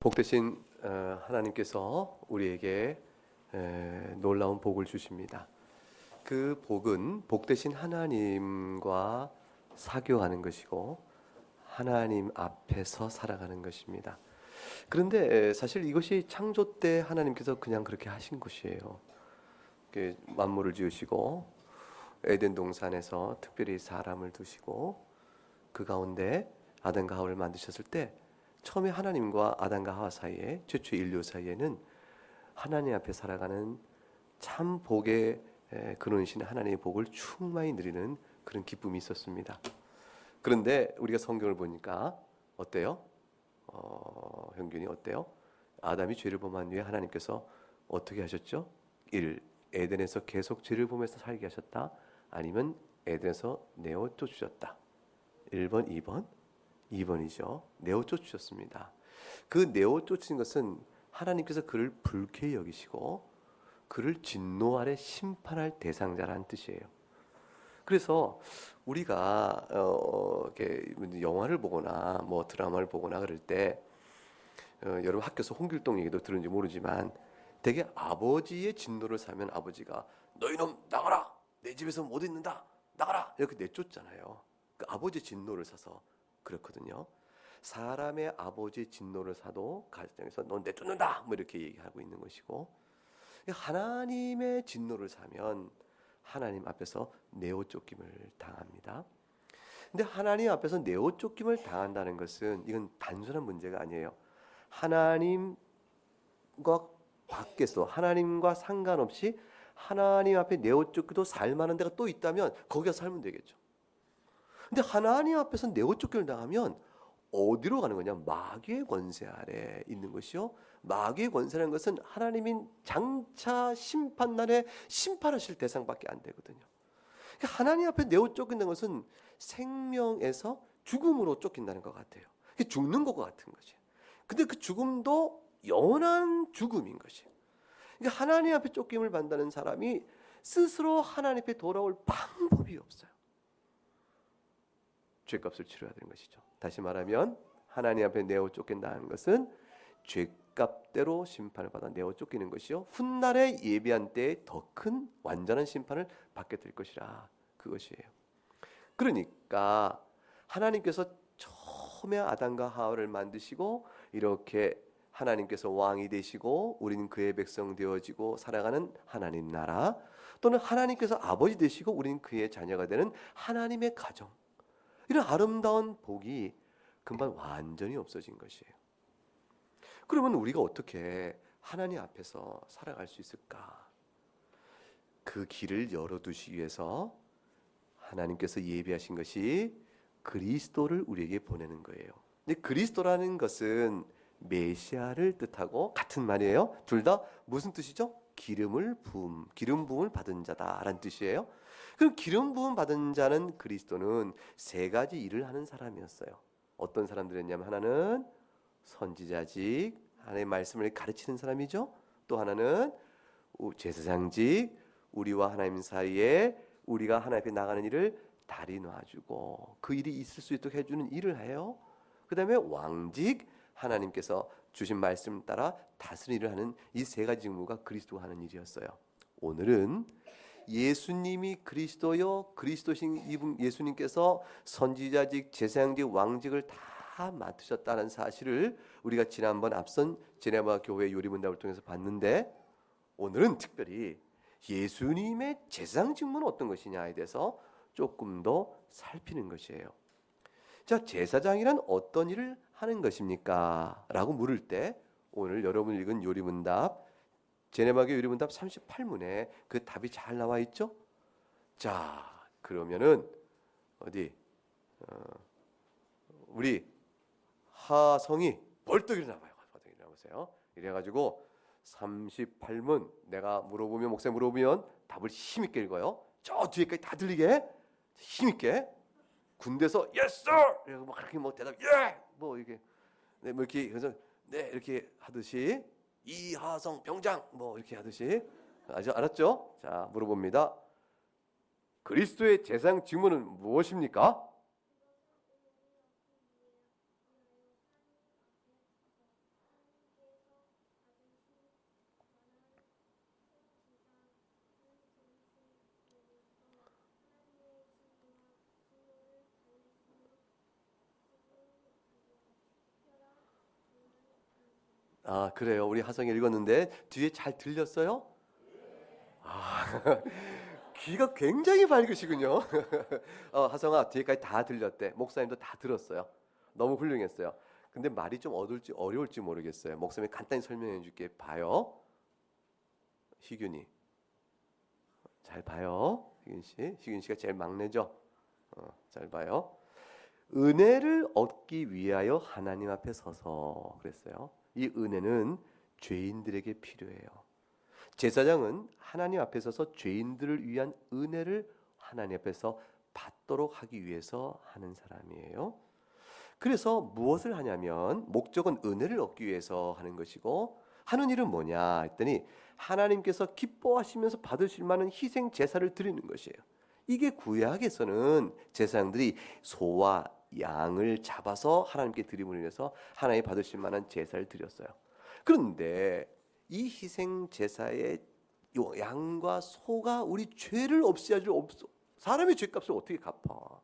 복되신 하나님께서 우리에게 놀라운 복을 주십니다. 그 복은 복되신 하나님과 사교하는 것이고 하나님 앞에서 살아가는 것입니다. 그런데 사실 이것이 창조 때 하나님께서 그냥 그렇게 하신 것이에요. 만물을 지으시고 에덴 동산에서 특별히 사람을 두시고 그 가운데 아담과 하와를 만드셨을 때 처음에 하나님과 아담과 하와 사이에, 최초 인류 사이에는 하나님 앞에 살아가는 참 복의 근원이신 하나님의 복을 충만히 누리는 그런 기쁨이 있었습니다. 그런데 우리가 성경을 보니까 어때요? 형균이 어때요? 아담이 죄를 범한 후에 하나님께서 어떻게 하셨죠? 1. 에덴에서 계속 죄를 범해서 살게 하셨다. 아니면 에덴에서 내어 쫓으셨다. 1번, 2번? 2번이죠. 내어 쫓으셨습니다. 그 내어 쫓은 것은 하나님께서 그를 불쾌히 여기시고 그를 진노 아래 심판할 대상자라는 뜻이에요. 그래서 우리가 이렇게 영화를 보거나 뭐 드라마를 보거나 그럴 때 여러분 학교에서 홍길동 얘기도 들은지 모르지만 되게 아버지의 진노를 사면 아버지가 너희놈 나가라! 내 집에서 못 있는다! 나가라! 이렇게 내쫓잖아요. 그 아버지의 진노를 사서 그렇거든요. 사람의 아버지 진노를 사도 가정에서 넌 내쫓는다 뭐 이렇게 얘기하고 있는 것이고, 하나님의 진노를 사면 하나님 앞에서 내어 쫓김을 당합니다. 근데 하나님 앞에서 내어 쫓김을 당한다는 것은 이건 단순한 문제가 아니에요. 하나님과 밖에서 하나님과 상관없이 하나님 앞에 내어 쫓기도 살만한 데가 또 있다면 거기서 살면 되겠죠. 근데 하나님 앞에서 내어 쫓기를 당하면 어디로 가는 거냐? 마귀의 권세 아래 있는 것이요. 마귀의 권세라는 것은 하나님이 장차 심판날에 심판하실 대상밖에 안 되거든요. 그러니까 하나님 앞에 내어 쫓긴다는 것은 생명에서 죽음으로 쫓긴다는 것 같아요. 죽는 것과 같은 거지. 근데 그 죽음도 영원한 죽음인 것이에요. 그러니까 하나님 앞에 쫓김을 받는 사람이 스스로 하나님 앞에 돌아올 방법이 없어요. 죄값을 치러야 되는 것이죠. 다시 말하면 하나님 앞에 내어 쫓긴다는 것은 죄값대로 심판을 받아 내어 쫓기는 것이요, 훗날에 예비한 때에 더 큰 완전한 심판을 받게 될 것이라, 그것이에요. 그러니까 하나님께서 처음에 아담과 하와를 만드시고 이렇게 하나님께서 왕이 되시고 우리는 그의 백성 되어지고 살아가는 하나님 나라, 또는 하나님께서 아버지 되시고 우리는 그의 자녀가 되는 하나님의 가정, 이런 아름다운 복이 금방 완전히 없어진 것이에요. 그러면 우리가 어떻게 하나님 앞에서 살아갈 수 있을까? 그 길을 열어두시기 위해서 하나님께서 예비하신 것이 그리스도를 우리에게 보내는 거예요. 근데 그리스도라는 것은 메시아를 뜻하고 같은 말이에요. 둘 다 무슨 뜻이죠? 기름 부음을 받은 자다라는 뜻이에요. 그럼 기름 부음 받은 자는 그리스도는 세 가지 일을 하는 사람이었어요. 어떤 사람들이었냐면 하나는 선지자직, 하나님의 말씀을 가르치는 사람이죠. 또 하나는 제사장직, 우리와 하나님 사이에 우리가 하나님 앞에 나가는 일을 다리 놔주고 그 일이 있을 수 있도록 해주는 일을 해요. 그 다음에 왕직, 하나님께서 주신 말씀 따라 다스리는 일을 하는 이 세 가지 직무가 그리스도가 하는 일이었어요. 오늘은 예수님이 그리스도요, 그리스도신 예수님께서 선지자직, 제사장직, 왕직을 다 맡으셨다는 사실을 우리가 지난번 앞선 제네바 교회 요리문답을 통해서 봤는데, 오늘은 특별히 예수님의 제사장 직무는 어떤 것이냐에 대해서 조금 더 살피는 것이에요. 자, 제사장이란 어떤 일을 하는 것입니까? 라고 물을 때 오늘 여러분 읽은 요리문답, 제네바교 요리문답 38문에 그 답이 잘 나와 있죠? 자, 그러면은 어디 우리 하성이 벌떡 일어나봐요. 벌떡 일어나보세요. 이래가지고 38문 내가 물어보면, 목사님 물어보면 답을 힘있게 읽어요. 저 뒤에까지 다 들리게 힘있게. 군대에서 yes sir 이러고 막 그렇게 뭐 대답 뭐 이게 네, 뭐 이렇게 그래서 네 이렇게 하듯이 이하성 병장 뭐 이렇게 하듯이 알았죠? 자, 물어봅니다. 그리스도의 제사장 직무는 무엇입니까? 아, 그래요. 우리 하성이 읽었는데 뒤에 잘 들렸어요? 아, 귀가 굉장히 밝으시군요. 하성아, 뒤에까지 다 들렸대. 목사님도 다 들었어요. 너무 훌륭했어요. 근데 말이 좀 어려울지 모르겠어요. 목사님이 간단히 설명해 줄게. 봐요. 희균이. 잘 봐요. 희균 씨가 제일 막내죠. 잘 봐요. 은혜를 얻기 위하여 하나님 앞에 서서 그랬어요. 이 은혜는 죄인들에게 필요해요. 제사장은 하나님 앞에 서서 죄인들을 위한 은혜를 하나님 앞에서 받도록 하기 위해서 하는 사람이에요. 그래서 무엇을 하냐면 목적은 은혜를 얻기 위해서 하는 것이고 하는 일은 뭐냐 했더니 하나님께서 기뻐하시면서 받으실 만한 희생 제사를 드리는 것이에요. 이게 구약에서는 제사장들이 소와 양을 잡아서 하나님께 드림을 위해서 하나님 받으실 만한 제사를 드렸어요. 그런데 이 희생 제사의 양과 소가 우리 죄를 없애줄 사람의 죄값을 어떻게 갚아?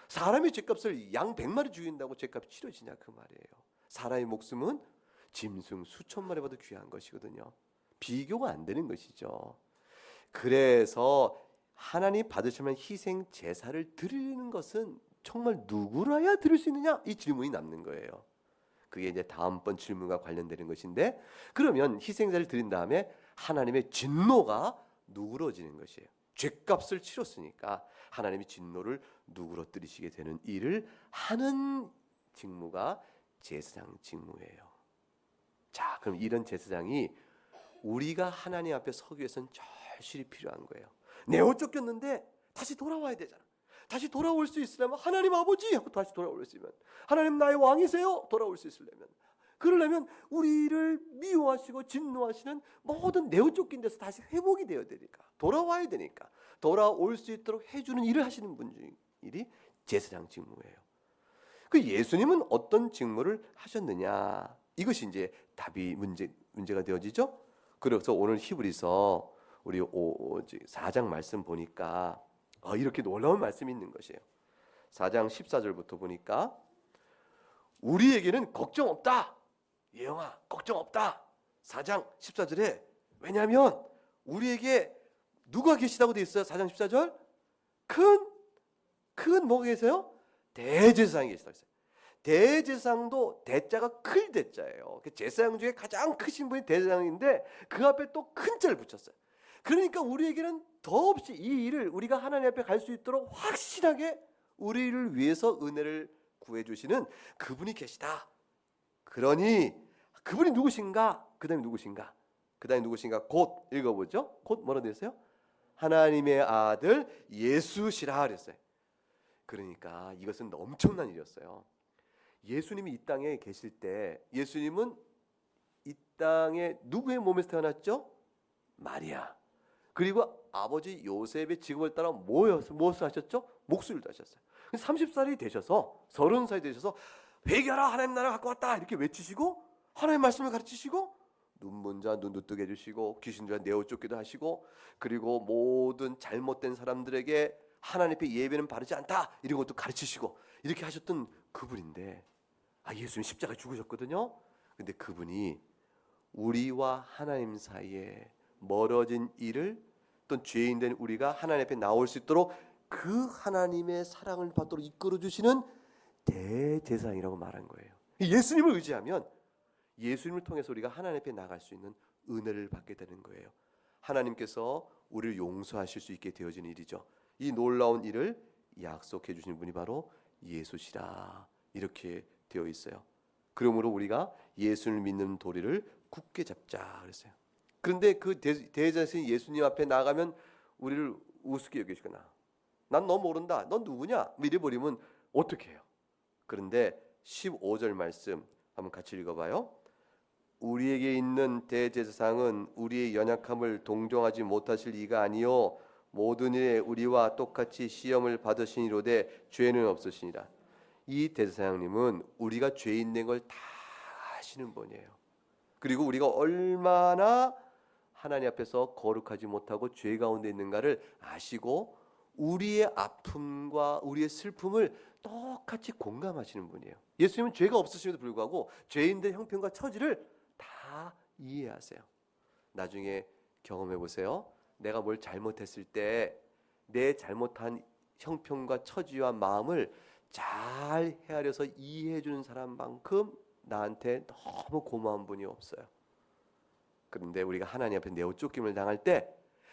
사람의 죄값을 양 100마리 죽인다고 죄값이 치러지냐 그 말이에요. 사람의 목숨은 짐승 수천 마리보다 귀한 것이거든요. 비교가 안 되는 것이죠. 그래서 하나님 받으시면 희생 제사를 드리는 것은 정말 누구라야 드릴 수 있느냐? 이 질문이 남는 거예요. 그게 이제 다음번 질문과 관련되는 것인데 그러면 희생제를 드린 다음에 하나님의 진노가 누그러지는 것이에요. 죄값을 치렀으니까 하나님의 진노를 누그러뜨리시게 되는 일을 하는 직무가 제사장 직무예요. 자, 그럼 이런 제사장이 우리가 하나님 앞에 서기 위해서는 절실히 필요한 거예요. 내 옷 쫓겼는데 다시 돌아와야 되잖아. 다시 돌아올 수 있으려면 하나님 아버지 하고 다시 돌아올 수 있으면 하나님 나의 왕이세요 돌아올 수 있으려면 그러려면 우리를 미워하시고 진노하시는 모든 내 옷 쫓긴 데서 다시 회복이 되어야 되니까 돌아와야 되니까 돌아올 수 있도록 해주는 일을 하시는 분들이 제사장 직무예요. 그 예수님은 어떤 직무를 하셨느냐 이것이 이제 답이 문제가 되어지죠. 그래서 오늘 히브리서 우리 4장 말씀 보니까 이렇게 놀라운 말씀이 있는 것이에요. 4장 14절부터 보니까 우리에게는 걱정 없다. 예영아 걱정 없다. 4장 14절에 왜냐하면 우리에게 누가 계시다고 되어 있어요. 4장 14절 큰 뭐가 계세요? 대제사장이 계시다고 했어요. 대제사장도 대자가 클 대자예요. 제사장 중에 가장 크신 분이 대제사장인데 그 앞에 또 큰 자를 붙였어요. 그러니까 우리에게는 더없이 이 일을 우리가 하나님 앞에 갈 수 있도록 확실하게 우리를 위해서 은혜를 구해주시는 그분이 계시다. 그러니 그분이 누구신가? 그 다음에 누구신가? 곧 읽어보죠. 곧 뭐라 되어 있어요? 하나님의 아들 예수시라 그랬어요. 그러니까 이것은 엄청난 일이었어요. 예수님이 이 땅에 계실 때 예수님은 이 땅에 누구의 몸에서 태어났죠? 마리아. 그리고 아버지 요셉의 직업을 따라 무엇을 하셨죠? 목수일도 하셨어요. 30살이 되셔서 30살이 되셔서 회개하라 하나님 나라 갖고 왔다 이렇게 외치시고 하나님의 말씀을 가르치시고 눈 먼 자 눈도 뜨게 해주시고 귀신 들아 내어 쫓기도 하시고 그리고 모든 잘못된 사람들에게 하나님 앞에 예배는 바르지 않다 이런 것도 가르치시고 이렇게 하셨던 그분인데 예수님 십자가에 죽으셨거든요. 근데 그분이 우리와 하나님 사이에 멀어진 일을 또 죄인된 우리가 하나님 앞에 나올 수 있도록 그 하나님의 사랑을 받도록 이끌어 주시는 대제사장이라고 말한 거예요. 예수님을 의지하면 예수님을 통해서 우리가 하나님 앞에 나갈 수 있는 은혜를 받게 되는 거예요. 하나님께서 우리를 용서하실 수 있게 되어지는 일이죠. 이 놀라운 일을 약속해 주시는 분이 바로 예수시라 이렇게 되어 있어요. 그러므로 우리가 예수를 믿는 도리를 굳게 잡자 그랬어요. 그런데 그 대제사장이 예수님 앞에 나가면 우리를 우습게 여기시거나 난 너 모른다. 넌 누구냐? 이래 버리면 어떻게 해요? 그런데 15절 말씀 한번 같이 읽어봐요. 우리에게 있는 대제사장은 우리의 연약함을 동정하지 못하실 이가 아니요 모든 일에 우리와 똑같이 시험을 받으시니로되 죄는 없으시니라. 이 대제사장님은 우리가 죄인 된 걸 다 아시는 분이에요. 그리고 우리가 얼마나 하나님 앞에서 거룩하지 못하고 죄 가운데 있는가를 아시고 우리의 아픔과 우리의 슬픔을 똑같이 공감하시는 분이에요. 예수님은 죄가 없으심에도 불구하고 죄인들 형편과 처지를 다 이해하세요. 나중에 경험해 보세요. 내가 뭘 잘못했을 때 내 잘못한 형편과 처지와 마음을 잘 헤아려서 이해해 주는 사람만큼 나한테 너무 고마운 분이 없어요. 그런데 우리가 하나님 앞에 내어 쫓김을 당할 때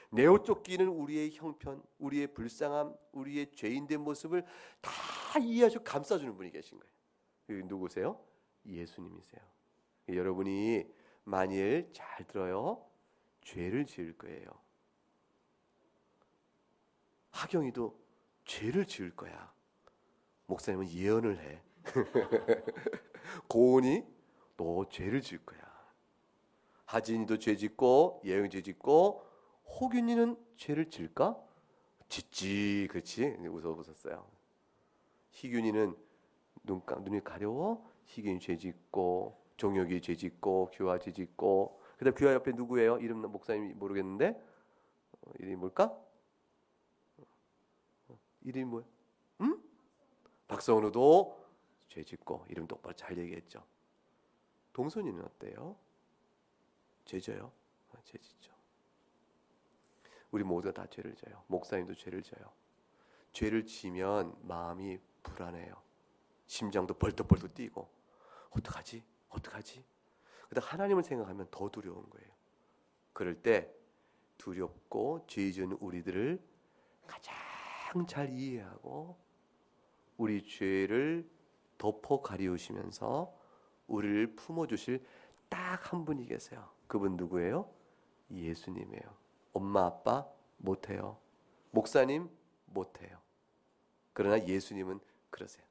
내어 쫓기는 우리의 형편, 우리의 불쌍함, 우리의 죄인된 모습을 다 이해하시고 감싸주는 분이 계신 거예요. 여기 누구세요? 예수님이세요. 여러분이 만일 잘 들어요. 죄를 지을 거예요. 하경이도 죄를 지을 거야. 목사님은 예언을 해. 고은이 너 죄를 지을 거야. 하진이도 죄 짓고 예영이 죄 짓고 호균이는 죄를 질까? 짓지. 그렇지? 웃었어요. 희균이는 눈이 가려워? 희균이 죄 짓고 종혁이 죄 짓고 규화 죄 짓고 그다음 규화 옆에 누구예요? 이름 목사님이 모르겠는데 이름이 뭘까? 이름이 뭐야? 응? 박성우도 죄 짓고 이름 똑바로 잘 얘기했죠. 동선이는 어때요? 죄 져요? 죄 짓죠. 우리 모두가 다 죄를 져요. 목사님도 죄를 져요. 죄를 지면 마음이 불안해요. 심장도 벌떡벌떡 뛰고 어떡하지? 어떡하지? 그러다 하나님을 생각하면 더 두려운 거예요. 그럴 때 두렵고 죄 지은 우리들을 가장 잘 이해하고 우리 죄를 덮어 가리우시면서 우리를 품어주실 딱 한 분이 계세요. 그분 누구예요? 예수님이에요. 엄마 아빠 못해요. 목사님 못해요. 그러나 예수님은 그러세요.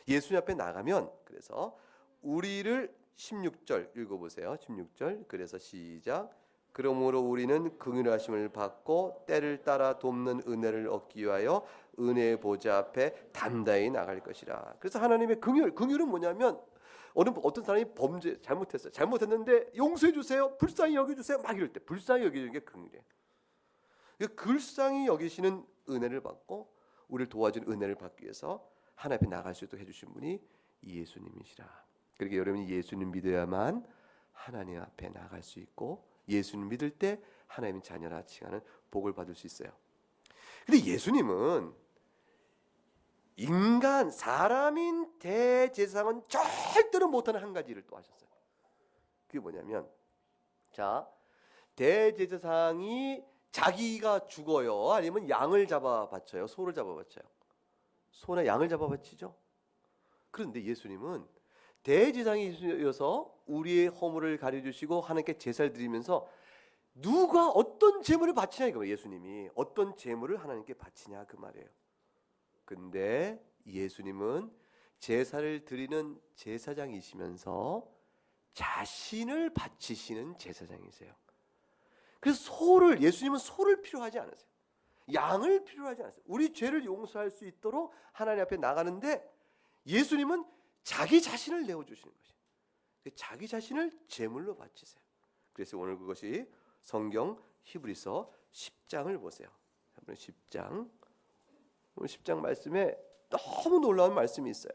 예수님 앞에 나가면 그래서 우리를 16절 읽어보세요. 16절 그래서 시작. 그러므로 우리는 긍휼하심을 받고 때를 따라 돕는 은혜를 얻기 위하여 은혜의 보좌 앞에 담대히 나갈 것이라. 그래서 하나님의 긍휼은 뭐냐면 어떤 사람이 범죄 잘못했어요. 잘못했는데 용서해 주세요. 불쌍히 여겨 주세요. 막 이럴 때 불쌍히 여기는 게 긍휼이에요. 불쌍히 여기시는 은혜를 받고 우리를 도와주는 은혜를 받기 위해서 하나님 앞에 나갈 수 있도록 해주신 분이 예수님이시라. 그러니까 여러분이 예수님 믿어야만 하나님 앞에 나갈 수 있고 예수님 믿을 때 하나님의 자녀라 칭하는 복을 받을 수 있어요. 근데 예수님은 인간 사람인 대제사장은 절대로 못하는 한 가지를 또 하셨어요. 그게 뭐냐면 자 대제사장이 자기가 죽어요. 아니면 양을 잡아 바쳐요. 소를 잡아 바쳐요. 소나 양을 잡아 바치죠. 그런데 예수님은 대제사장이어서 우리의 허물을 가려주시고 하나님께 제사를 드리면서 누가 어떤 제물을 바치냐 이거예요. 예수님이 어떤 제물을 하나님께 바치냐 그 말이에요. 근데 예수님은 제사를 드리는 제사장이시면서 자신을 바치시는 제사장이세요. 그래서 예수님은 소를 필요하지 않으세요. 양을 필요하지 않으세요. 우리 죄를 용서할 수 있도록 하나님 앞에 나가는데 예수님은 자기 자신을 내어주시는 것이에요. 자기 자신을 제물로 바치세요. 그래서 오늘 그것이 성경 히브리서 10장을 보세요. 10장. 오늘 10장 말씀에 너무 놀라운 말씀이 있어요.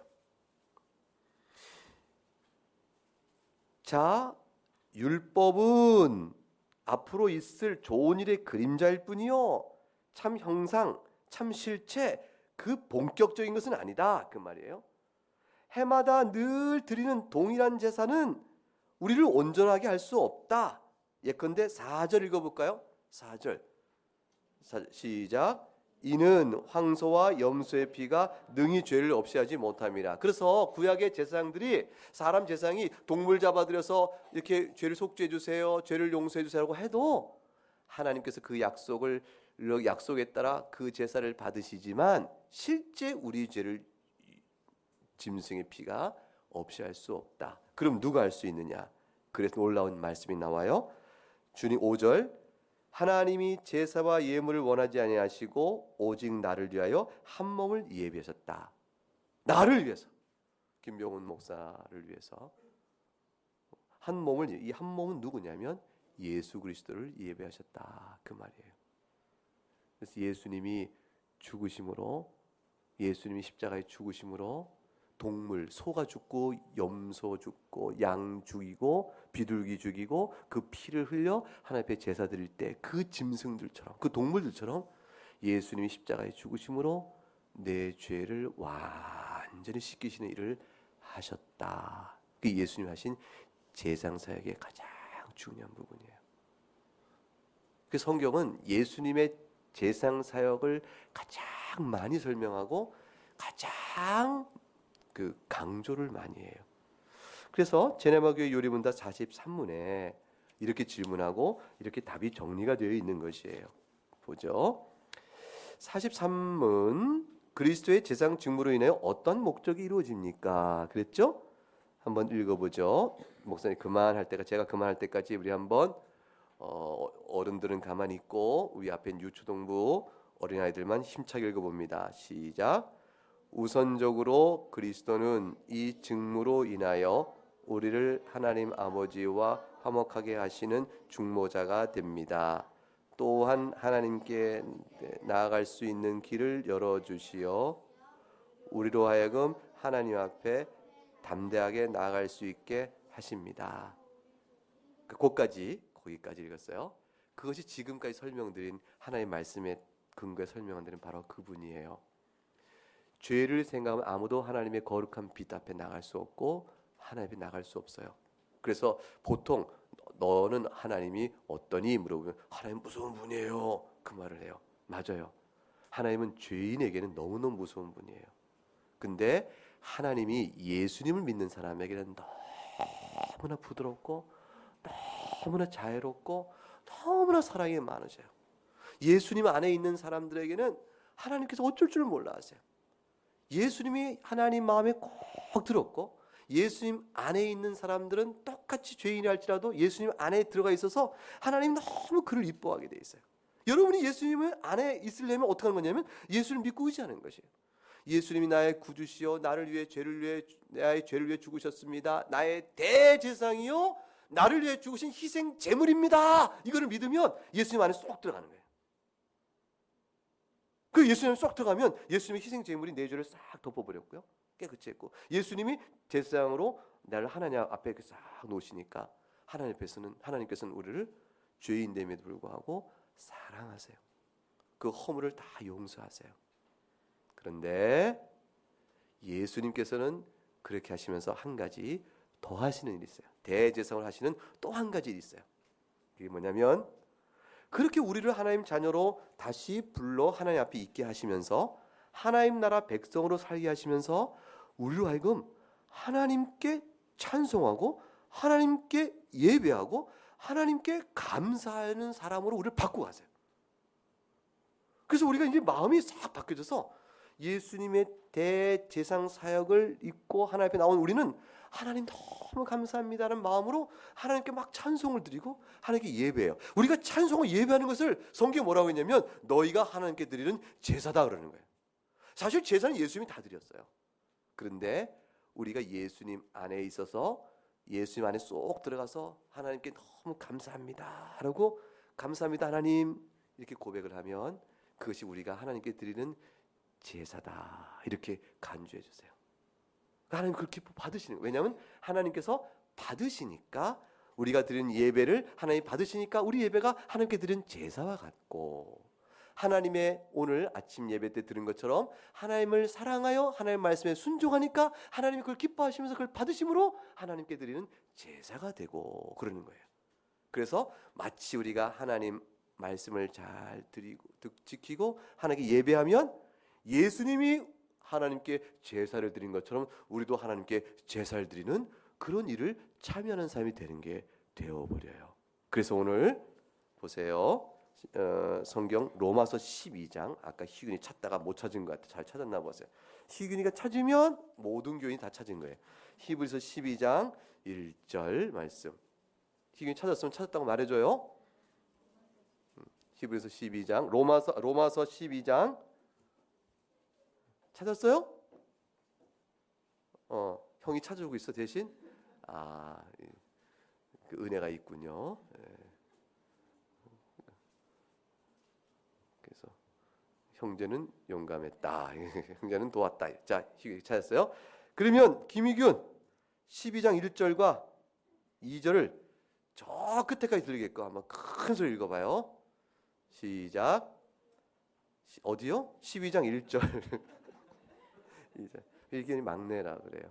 자, 율법은 앞으로 있을 좋은 일의 그림자일 뿐이요. 참 형상, 참 실체, 그 본격적인 것은 아니다. 그 말이에요. 해마다 늘 드리는 동일한 제사는 우리를 온전하게 할 수 없다. 예컨대 4절 읽어볼까요? 4절 시작. 이는 황소와 염소의 피가 능히 죄를 없이 하지 못함이라. 그래서 구약의 제사장들이 사람 제사장이 동물 잡아들여서 이렇게 죄를 속죄해 주세요, 죄를 용서해 주세요라고 해도 하나님께서 그 약속에 따라 그 제사를 받으시지만 실제 우리 죄를 짐승의 피가 없이 할 수 없다. 그럼 누가 할 수 있느냐? 그래서 놀라운 말씀이 나와요. 주님 5절 하나님이 제사와 예물을 원하지 아니하시고 오직 나를 위하여 한 몸을 예비하셨다. 나를 위해서. 김병훈 목사를 위해서 한 몸을, 이 한 몸은 누구냐면 예수 그리스도를 예배하셨다 그 말이에요. 그래서 예수님이 십자가에 죽으심으로 동물, 소가 죽고 염소 죽고 양 죽이고 비둘기 죽이고 그 피를 흘려 하나님 앞에 제사 드릴 때 그 짐승들처럼 그 동물들처럼 예수님이 십자가에 죽으심으로 내 죄를 완전히 씻기시는 일을 하셨다. 그 예수님 하신 제상사역의 가장 중요한 부분이에요. 그 성경은 예수님의 제상사역을 가장 많이 설명하고 가장 그 강조를 많이 해요. 그래서 제네마교회 요리문답 43문에 이렇게 질문하고 이렇게 답이 정리가 되어 있는 것이에요. 보죠. 43문 그리스도의 제상 직무로 인해 어떤 목적이 이루어집니까? 그랬죠? 한번 읽어보죠. 목사님 그만할 때가 제가 그만할 때까지 우리 한번 어른들은 가만히 있고 우리 앞에 유초동부 어린아이들만 힘차게 읽어봅니다. 시작. 우선적으로 그리스도는 이 직무로 인하여 우리를 하나님 아버지와 화목하게 하시는 중보자가 됩니다. 또한 하나님께 나아갈 수 있는 길을 열어주시어 우리로 하여금 하나님 앞에 담대하게 나아갈 수 있게 하십니다. 거기까지 읽었어요. 그것이 지금까지 설명드린 하나님의 말씀의 근거에 설명한 데는 바로 그분이에요. 죄를 생각하면 아무도 하나님의 거룩한 빛 앞에 나갈 수 없고 하나님 앞에 나갈 수 없어요. 그래서 보통 너는 하나님이 어떠니 물어보면 하나님 무서운 분이에요. 그 말을 해요. 맞아요. 하나님은 죄인에게는 너무너무 무서운 분이에요. 근데 하나님이 예수님을 믿는 사람에게는 너무나 부드럽고 너무나 자애롭고 너무나 사랑이 많으세요. 예수님 안에 있는 사람들에게는 하나님께서 어쩔 줄 몰라 하세요. 예수님이 하나님 마음에 꼭 들었고 예수님 안에 있는 사람들은 똑같이 죄인이 할지라도 예수님 안에 들어가 있어서 하나님 너무 그를 이뻐하게 돼 있어요. 여러분이 예수님 안에 있으려면 어떻게 하는 거냐면 예수를 믿고 의지하는 것이에요. 예수님이 나의 구주시요 나를 위해 나의 죄를 위해 죽으셨습니다. 나의 대제사장이요 나를 위해 죽으신 희생 제물입니다. 이거를 믿으면 예수님 안에 쏙 들어가는 거예요. 그 예수님 쏙 들어가면 예수님의 희생 제물이 내 죄를 싹 덮어버렸고요. 깨끗이 했고 예수님이 제사장으로 나를 하나님 앞에 싹 놓으시니까 하나님께서는 우리를 죄인됨에도 불구하고 사랑하세요. 그 허물을 다 용서하세요. 그런데 예수님께서는 그렇게 하시면서 한 가지 더 하시는 일이 있어요. 대제사장을 하시는 또 한 가지 일이 있어요. 그게 뭐냐면 그렇게 우리를 하나님 자녀로 다시 불러 하나님 앞에 있게 하시면서 하나님 나라 백성으로 살게 하시면서 우리로 하여금 하나님께 찬송하고 하나님께 예배하고 하나님께 감사하는 사람으로 우리를 바꾸고 가세요. 그래서 우리가 이제 마음이 싹 바뀌어져서 예수님의 대제상 사역을 잊고 하나님 앞에 나온 우리는 하나님 너무 감사합니다라는 마음으로 하나님께 막 찬송을 드리고 하나님께 예배해요. 우리가 찬송을 예배하는 것을 성경에 뭐라고 했냐면 너희가 하나님께 드리는 제사다 그러는 거예요. 사실 제사는 예수님이 다 드렸어요. 그런데 우리가 예수님 안에 있어서 예수님 안에 쏙 들어가서 하나님께 너무 감사합니다 라고 감사합니다 하나님 이렇게 고백을 하면 그것이 우리가 하나님께 드리는 제사다 이렇게 간주해 주세요. 하나님 그렇게 받으시는 거예요. 왜냐하면 하나님께서 받으시니까 우리가 드리는 예배를 하나님 받으시니까 우리 예배가 하나님께 드리는 제사와 같고 하나님의 오늘 아침 예배 때 들은 것처럼 하나님을 사랑하여 하나님 말씀에 순종하니까 하나님이 그걸 기뻐하시면서 그걸 받으심으로 하나님께 드리는 제사가 되고 그러는 거예요. 그래서 마치 우리가 하나님 말씀을 잘 지키고 하나님께 예배하면 예수님이 하나님께 제사를 드린 것처럼 우리도 하나님께 제사를 드리는 그런 일을 참여하는 사람이 되는 게 되어버려요. 그래서 오늘 보세요. 성경 로마서 12장 아까 희균이 찾다가 못 찾은 것 같아요. 잘 찾았나 보세요. 희균이가 찾으면 모든 교인이 다 찾은 거예요. 히브리서 12장 1절 말씀. 희균이 찾았으면 찾았다고 말해줘요. 히브리서 12장 로마서 12장 찾았어요? 형이 찾아주고 있어 대신. 그 은혜가 있군요. 그래서 형제는 용감했다. 형제는 도왔다. 자, 찾았어요? 그러면 김희균 12장 1절과 2절을 저 끝에까지 들리게끔 한번 큰 소리 읽어봐요. 시작. 어디요? 12장 1절. 희균이 막내라 그래요.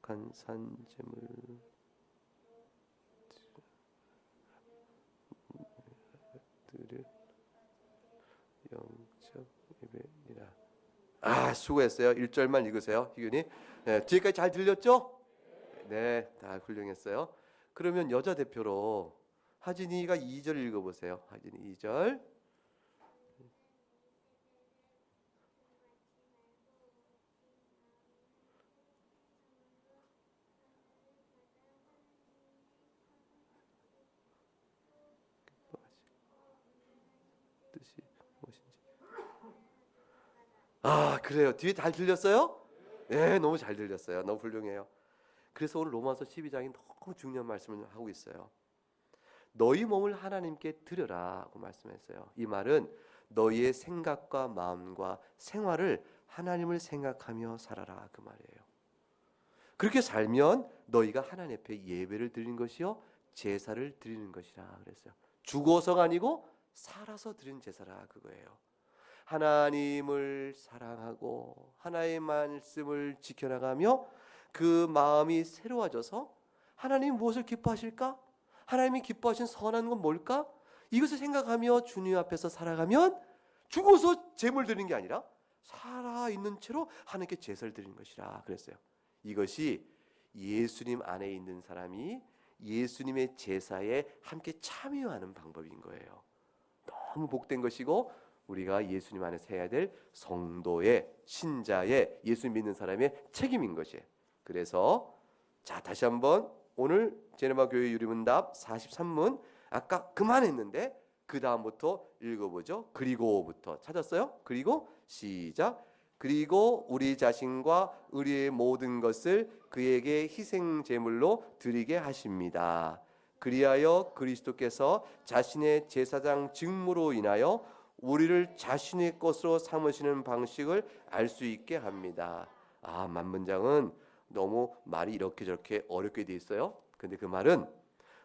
간산제물 들을 영적 예배니라. 수고했어요. 1절만 읽으세요. 희균이. 네, 뒤에까지 잘 들렸죠? 네, 다 훌륭했어요. 그러면 여자 대표로 하진이가 2절 읽어보세요. 하진이 2절. 뜻이 무엇인지. 그래요. 뒤에 잘 들렸어요? 네, 너무 잘 들렸어요. 너무 훌륭해요. 그래서 오늘 로마서 12장이 너무 중요한 말씀을 하고 있어요. 너희 몸을 하나님께 드려라고 말씀했어요. 이 말은 너희의 생각과 마음과 생활을 하나님을 생각하며 살아라 그 말이에요. 그렇게 살면 너희가 하나님 앞에 예배를 드리는 것이요 제사를 드리는 것이라 그랬어요. 죽어서가 아니고 살아서 드린 제사라 그거예요. 하나님을 사랑하고 하나님의 말씀을 지켜나가며 그 마음이 새로워져서 하나님이 무엇을 기뻐하실까? 하나님이 기뻐하신 선한 건 뭘까? 이것을 생각하며 주님 앞에서 살아가면 죽어서 제물 드리는 게 아니라 살아있는 채로 하나님께 제사를 드리는 것이라 그랬어요. 이것이 예수님 안에 있는 사람이 예수님의 제사에 함께 참여하는 방법인 거예요. 너무 복된 것이고 우리가 예수님 안에서 해야 될 성도의 신자의 예수님 믿는 사람의 책임인 것이에요. 그래서 자 다시 한번 오늘 제네바 교회 유리문답 43문 아까 그만했는데 그 다음부터 읽어보죠. 그리고부터 찾았어요? 그리고 시작. 그리고 우리 자신과 우리의 모든 것을 그에게 희생 제물로 드리게 하십니다. 그리하여 그리스도께서 자신의 제사장 직무로 인하여 우리를 자신의 것으로 삼으시는 방식을 알 수 있게 합니다. 만문장은 너무 말이 이렇게 저렇게 어렵게 돼 있어요. 근데 그 말은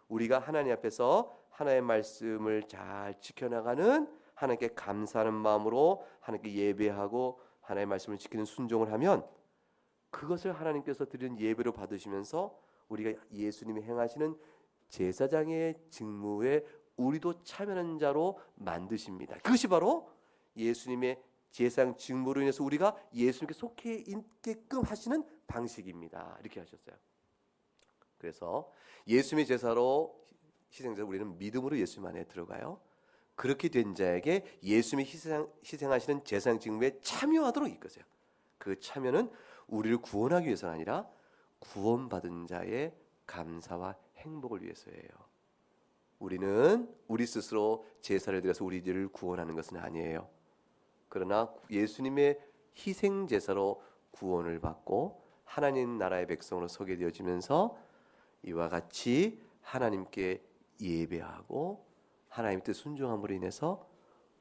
우리가 하나님 앞에서 하나님의 말씀을 잘 지켜나가는 하나님께 감사하는 마음으로 하나님께 예배하고 하나님의 말씀을 지키는 순종을 하면 그것을 하나님께서 드리는 예배로 받으시면서 우리가 예수님이 행하시는 제사장의 직무에 우리도 참여하는 자로 만드십니다. 그것이 바로 예수님의 제사장 직무로 인해서 우리가 예수님께 속해 있게끔 하시는 방식입니다. 이렇게 하셨어요. 그래서 예수님의 제사로 희생자 우리는 믿음으로 예수님 안에 들어가요. 그렇게 된 자에게 예수님이 희생하시는 제사장 직무에 참여하도록 이끄세요. 그 참여는 우리를 구원하기 위해서가 아니라 구원받은 자의 감사와 행복을 위해서예요. 우리는 우리 스스로 제사를 드려서 우리들을 구원하는 것은 아니에요. 그러나 예수님의 희생 제사로 구원을 받고 하나님 나라의 백성으로 서게 되어지면서 이와 같이 하나님께 예배하고 하나님 뜻 순종함으로 인해서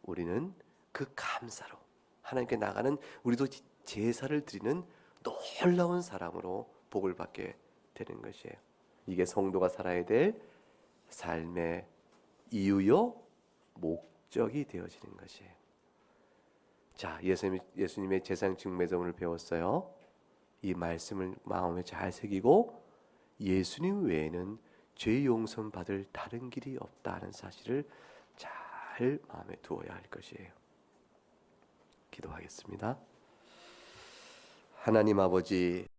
우리는 그 감사로 하나님께 나가는 우리도 제사를 드리는 놀라운 사람으로 복을 받게 되는 것이에요. 이게 성도가 살아야 될 삶의 이유요 목적이 되어지는 것이에요. 자, 예수님의 제사장 직무에서 오늘 배웠어요. 이 말씀을 마음에 잘 새기고 예수님 외에는 죄 용서 받을 다른 길이 없다는 사실을 잘 마음에 두어야 할 것이에요. 기도하겠습니다. 하나님 아버지